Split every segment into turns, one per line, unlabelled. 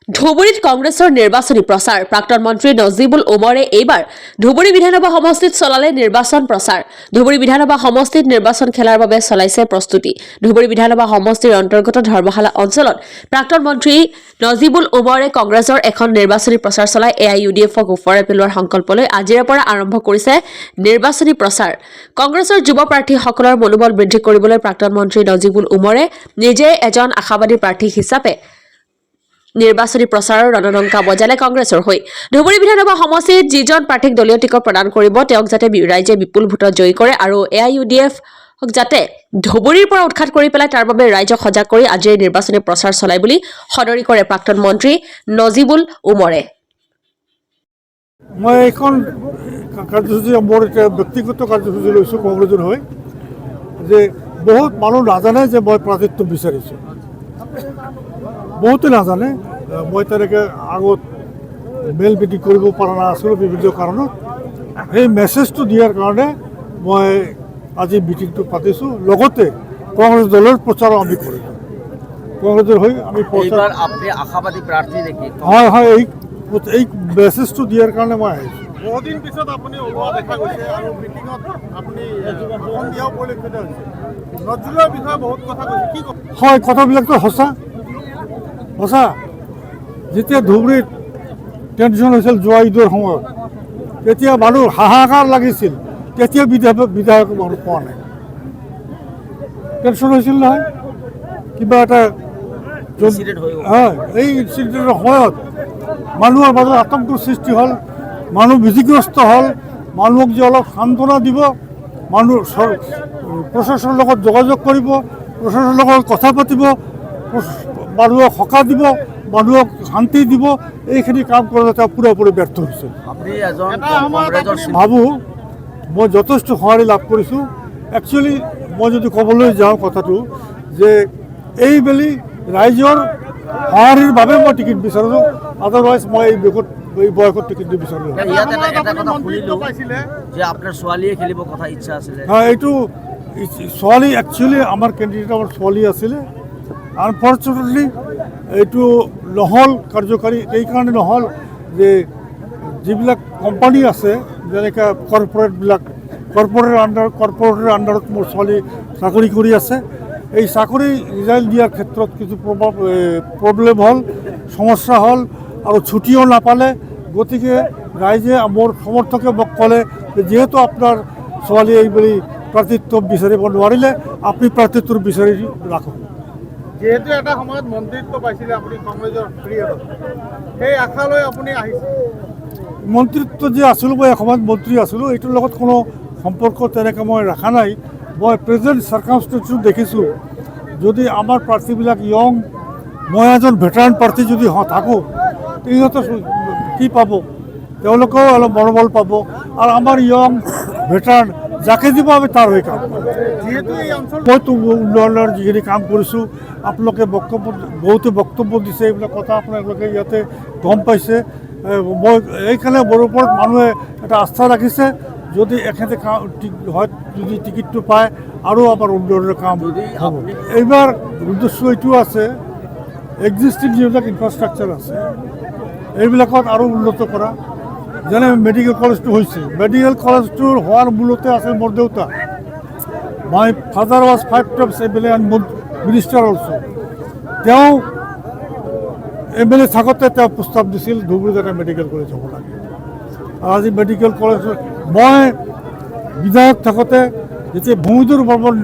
ধুবুৰীত কংগ্ৰেছৰ নিৰ্বাচনী প্ৰচাৰ প্ৰাক্তন মন্ত্ৰী নজিবুল ওমৰে এইবাৰ ধুবুৰী বিধানসভা সমষ্টিত চলালে নিৰ্বাচন প্ৰচাৰ ধুবুৰী বিধানসভা সমষ্টিত নিৰ্বাচন খেলাৰ বাবে চলাইছে প্ৰস্তুতি ধুবুৰী বিধানসভা সমষ্টিৰ অন্তৰ্গত ধৰ্মশালা অঞ্চলত প্ৰাক্তন মন্ত্ৰী নজিবুল ওমৰে কংগ্ৰেছৰ এখন নিৰ্বাচনী প্ৰচাৰ চলাই AIUDFক ওফৰাই পেলোৱাৰ সংকল্পলৈ আজিৰে পৰা আৰম্ভ কৰিছে নিৰ্বাচনী প্ৰচাৰ কংগ্ৰেছৰ যুৱ প্ৰাৰ্থীসকলৰ মনোবল বৃদ্ধি কৰিবলৈ প্ৰাক্তন মন্ত্ৰী নজিবুল ওমৰে নিজে এজন আশাবাদী প্ৰাৰ্থী হিচাপে নিৰ্বাচনী প্ৰচাৰৰ ৰণডংকা বজালে কংগ্ৰেছৰ হৈ ধুবুৰী বিধানসভা সমষ্টিত যিজন প্ৰাৰ্থীক দলীয় টিকট প্ৰদান কৰিব তেওঁক যাতে ৰাইজে বিপুল ভোটত জয়ী কৰে আৰু AIUDF যাতে ধুবুৰীৰ পৰা উৎখাত কৰি পেলাই তাৰ বাবে ৰাইজক সজাগ কৰি আজিৰ নিৰ্বাচনী প্ৰচাৰ চলাই বুলি সদৰি কৰে প্ৰাক্তন মন্ত্ৰী নজিবুল ওমৰে
মই এখন কাৰ্যসূচী মোৰ এটা ব্যক্তিগত কাৰ্যসূচী লৈছোঁ কংগ্ৰেছৰ হৈ যে বহুত মানুহ নাজানে যে মই প্ৰাৰ্থিত্ব বিচাৰিছোঁ বহুতে নাজানে মই তেনেকৈ আগত মেল মিটিং কৰিব পৰা নাছিলোঁ বিভিন্ন কাৰণত সেই মেছেজটো দিয়াৰ কাৰণে মই আজি মিটিংটো পাতিছোঁ লগতে কংগ্ৰেছ দলৰ প্ৰচাৰো আমি কৰিছোঁ কংগ্ৰেছৰ হৈ আমি প্ৰচাৰ
আপনি আশাবাদী প্ৰাৰ্থী নেকি
হয় হয় এই মেছেজটো দিয়াৰ কাৰণে মই আহিছোঁ
বহুদিন পিছত আপুনি ওলোৱা দেখা গৈছে আৰু মিটিঙত আপুনি ভাষণ দিয়াও পৰিলক্ষিত হৈছে নজৰুলৰ বিষয়ে বহুত কথা কৈছে কি
হয় কথাবিলাকতো সঁচা যেতিয়া ধুবুৰীত টেনশ্যন হৈছিল যোৱা ঈদৰ সময়ত তেতিয়া মানুহ হাহাকাৰ লাগিছিল তেতিয়া বিধায়ক মানুহ পোৱা নাই টেনশ্যন হৈছিল নহয় কিবা এটা হয় এই ইনচিডেণ্টৰ সময়ত মানুহৰ মাজত আতংকৰ সৃষ্টি হ'ল মানুহ ভীতিগ্ৰস্ত হ'ল মানুহক যে অলপ সান্ত্বনা দিব মানুহ প্ৰশাসনৰ লগত যোগাযোগ কৰিব প্ৰশাসনৰ লগত কথা পাতিব মানুহক সকাহ দিব মানুহক শান্তি দিব এইখিনি কাম কৰোঁতে তেওঁ পুৰাপুৰি ব্যৰ্থ হৈছে ভাবোঁ মই যথেষ্ট সঁহাৰি লাভ কৰিছোঁ একচুৱেলি মই যদি ক'বলৈ যাওঁ কথাটো যে এইবেলি ৰাইজৰ সঁহাৰিৰ বাবে মই টিকেট বিচাৰিছোঁ আদাৰৱাইজ মই এই বয়সত টিকেট নিবিচাৰোঁ হয় এইটো ছোৱালী একচুৱেলি আমাৰ কেণ্ডিডেট আমাৰ ছোৱালী আছিলে আনফৰ্চুনেটলি এইটো নহ'ল কাৰ্যকাৰী এইকাৰণে নহ'ল যে যিবিলাক কোম্পানী আছে যেনেকৈ কৰ্পৰেটৰ আণ্ডাৰত মোৰ ছোৱালী চাকৰি কৰি আছে এই চাকৰি ৰিজাইন দিয়াৰ ক্ষেত্ৰত কিছু প্ৰব্লেম হ'ল সমস্যা হ'ল আৰু ছুটিও নাপালে গতিকে ৰাইজে মোৰ সমৰ্থকে মোক ক'লে যে যিহেতু আপোনাৰ ছোৱালী এইবুলি প্ৰাৰ্থিত্ব বিচাৰিব নোৱাৰিলে আপুনি প্ৰাৰ্থিত্ব বিচাৰি ৰাখক
যিহেতু এটা সময়ত মন্ত্ৰীত্ব পাইছিলে আপুনি কংগ্ৰেছৰ পিৰিয়ডত সেই আশালৈ আপুনি আহিছে
মন্ত্ৰীত্ব যে আছিলোঁ মই এসময়ত মন্ত্ৰী আছিলোঁ এইটোৰ লগত কোনো সম্পৰ্ক তেনেকৈ মই ৰখা নাই মই প্ৰেজেণ্ট চাৰ্কামষ্টেঞ্চটো দেখিছোঁ যদি আমাৰ প্ৰাৰ্থীবিলাক য়ং মই এজন ভেটাৰান প্ৰাৰ্থী যদি থাকোঁ সিহঁতে কি পাব তেওঁলোকেও অলপ মনোবল পাব আৰু আমাৰ য়ং ভেটাৰান যাকে দিব আমি তাৰ হৈ কাম
যিহেতু এই অঞ্চল
মইতো উন্নয়নৰ যিখিনি কাম কৰিছোঁ আপোনালোকে বহুতে বক্তব্য দিছে এইবিলাক কথা আপোনালোকে ইয়াতে গম পাইছে মই এইকাৰণে মোৰ ওপৰত মানুহে এটা আস্থা ৰাখিছে যদি এখেতে হয় যদি টিকেটটো পায় আৰু আমাৰ উন্নয়নৰ কাম হ'ব এইবাৰ উদ্দেশ্য এইটো আছে এক্সিষ্টিং যিবিলাক ইনফ্ৰাষ্ট্ৰাকচাৰ আছে এইবিলাকত আৰু উন্নত কৰা যেনে মেডিকেল কলেজটো হৈছে মেডিকেল কলেজটোৰ হোৱাৰ মূলতে আছে মোৰ দেউতা my father was 5 times MLA and minister also তেওঁ MLA থাকোঁতে তেওঁ প্ৰস্তাৱ দিছিল ধুবুৰীত এটা মেডিকেল কলেজ হ'ব লাগে আৰু আজি মেডিকেল কলেজ মই বিধায়ক থাকোঁতে যেতিয়া ভূমিধৰ বৰ্মন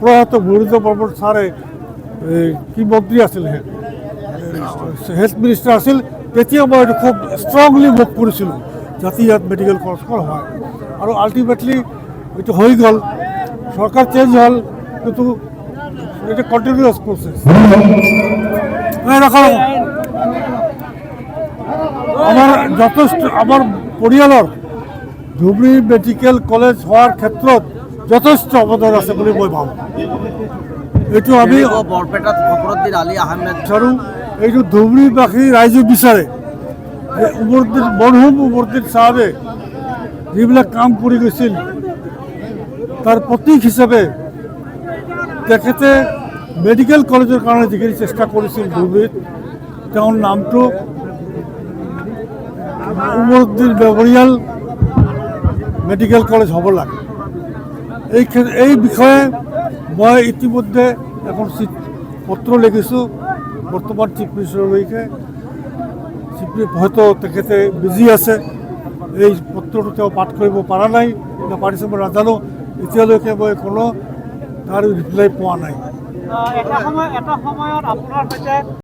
প্ৰয়াত ভূমিধৰ বৰ্মন ছাৰে কি মন্ত্ৰী আছিল হেল্থ মিনিষ্টাৰ আছিল তেতিয়া মই এইটো খুব ষ্ট্ৰংলি মুভ কৰিছিলোঁ যাতে ইয়াত মেডিকেল কলেজখন হয় আৰু আল্টিমেটলি এইটো হৈ গ'ল চৰকাৰ চেঞ্জ হ'ল কিন্তু এটা কণ্টিনিউৱাছ প্ৰচেছ আমাৰ যথেষ্ট আমাৰ পৰিয়ালৰ ধুবুৰী মেডিকেল কলেজ হোৱাৰ ক্ষেত্ৰত যথেষ্ট অৱদান আছে বুলি মই ভাবোঁ এইটো আমি
বৰপেটাত ফখৰুদ্দিন আলী আহমেদ
বিচাৰোঁ এইটো ধুবুৰীবাসী ৰাইজে বিচাৰে যে মৰহুম উমৰদ্দিন চাহাবে যিবিলাক কাম কৰি গৈছিল তাৰ প্ৰতীক হিচাপে তেখেতে মেডিকেল কলেজৰ কাৰণে যিখিনি চেষ্টা কৰিছিল ধুবুৰীত তেওঁৰ নামটো উমৰউদ্দিন মেমৰিয়েল মেডিকেল কলেজ হ'ব লাগে। এই বিষয়ে মই ইতিমধ্যে এখন পত্ৰ লিখিছোঁ বৰ্তমান চিফ মিনিষ্টাৰলৈকে। হয়তো তেখেতে বিজি আছে, এই পত্ৰটো তেওঁ পাঠ কৰিব পৰা নাই নে পাৰিছে মই নাজানো। এতিয়ালৈকে মই কোনো তাৰ ৰিপ্লাই পোৱা নাই।
এটা সময়ত আপোনাৰ সৈতে